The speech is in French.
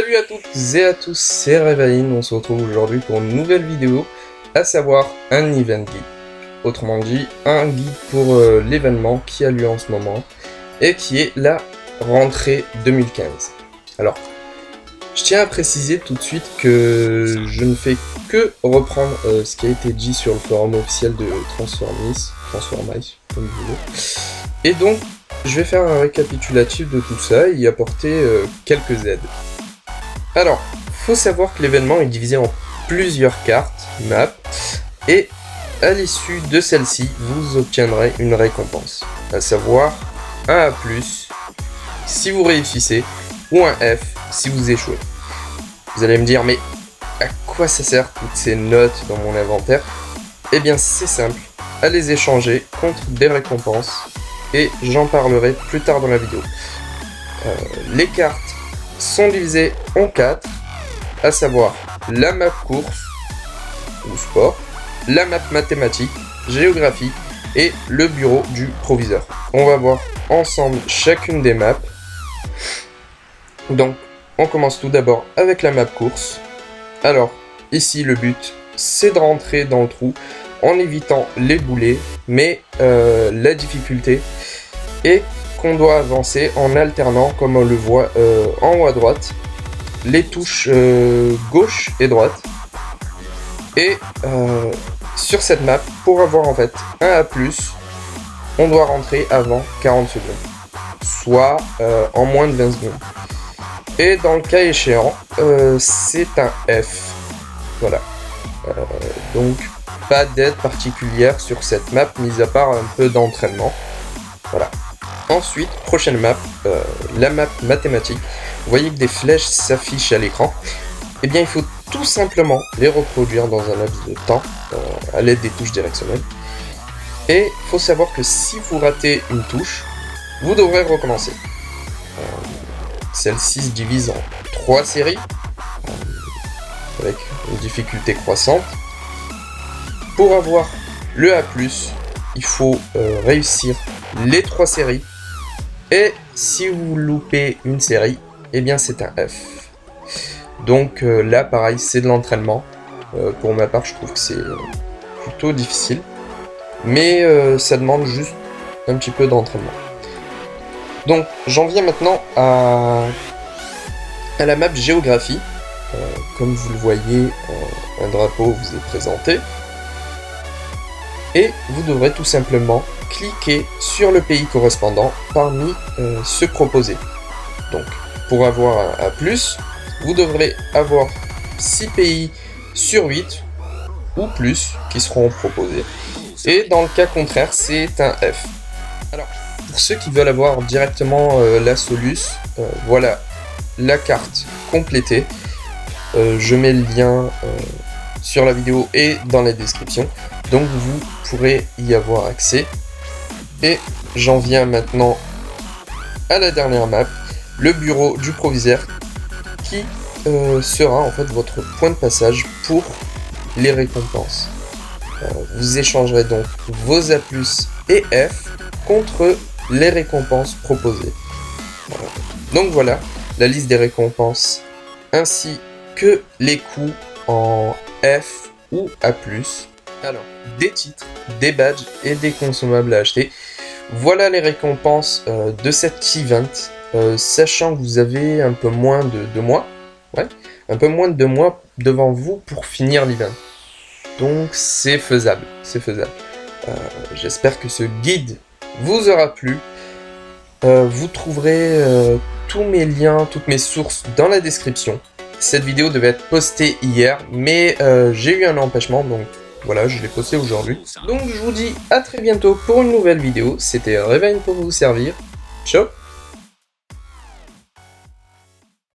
Salut à toutes et à tous, c'est Revaïn, on se retrouve aujourd'hui pour une nouvelle vidéo, à savoir un event guide. Autrement dit, un guide pour l'événement qui a lieu en ce moment, et qui est la rentrée 2015. Alors, je tiens à préciser tout de suite que je ne fais que reprendre ce qui a été dit sur le forum officiel de Transformice, comme vous voulez. Et donc, je vais faire un récapitulatif de tout ça et y apporter quelques aides. Alors, faut savoir que l'événement est divisé en plusieurs cartes, maps, et à l'issue de celle-ci, vous obtiendrez une récompense, à savoir un A+, si vous réussissez, ou un F, si vous échouez. Vous allez me dire, mais à quoi ça sert toutes ces notes dans mon inventaire? Eh bien, c'est simple, à les échanger contre des récompenses, et j'en parlerai plus tard dans la vidéo. Les cartes sont divisées en 4, à savoir la map course ou sport, la map mathématique, géographie et le bureau du proviseur. On va voir ensemble chacune des maps. Donc, on commence tout d'abord avec la map course. Alors, ici le but, c'est de rentrer dans le trou en évitant les boulets, mais la difficulté est qu'on doit avancer en alternant, comme on le voit en haut à droite, les touches gauche et droite. Et sur cette map, pour avoir en fait un A+, on doit rentrer avant 40 secondes, soit en moins de 20 secondes. Et dans le cas échéant, c'est un F. Voilà. Donc, pas d'aide particulière sur cette map, mis à part un peu d'entraînement. Voilà. Ensuite, prochaine map, la map mathématique. Vous voyez que des flèches s'affichent à l'écran. Eh bien, il faut tout simplement les reproduire dans un laps de temps, à l'aide des touches directionnelles. Et il faut savoir que si vous ratez une touche, vous devrez recommencer. Celle-ci se divise en 3 séries, avec une difficulté croissante. Pour avoir le A+, il faut réussir les 3 séries. Et si vous loupez une série, eh bien c'est un F. Donc là, pareil, c'est de l'entraînement. Pour ma part, je trouve que c'est plutôt difficile. Mais ça demande juste un petit peu d'entraînement. Donc, j'en viens maintenant à la map géographie. Comme vous le voyez, un drapeau vous est présenté. Et vous devrez tout simplement cliquer sur le pays correspondant parmi ceux proposés. Donc, pour avoir un A+, vous devrez avoir 6 pays sur 8 ou plus qui seront proposés. Et dans le cas contraire, c'est un F. Alors, pour ceux qui veulent avoir directement la Solus, voilà la carte complétée. Je mets le lien sur la vidéo et dans la description. Donc vous pourrez y avoir accès. Et j'en viens maintenant à la dernière map, le bureau du proviseur, qui sera en fait votre point de passage pour les récompenses. Vous échangerez donc vos A+, et F contre les récompenses proposées. Donc voilà, la liste des récompenses, ainsi que les coûts en F ou A+. Alors, des titres, des badges et des consommables à acheter. Voilà les récompenses de cet event, sachant que vous avez un peu moins de 2 mois. Ouais, un peu moins de 2 mois devant vous pour finir l'event. Donc c'est faisable, c'est faisable. J'espère que ce guide vous aura plu. Vous trouverez tous mes liens, toutes mes sources dans la description. Cette vidéo devait être postée hier, mais j'ai eu un empêchement, donc voilà, je l'ai posté aujourd'hui. Donc je vous dis à très bientôt pour une nouvelle vidéo. C'était Revaïn pour vous servir. Ciao!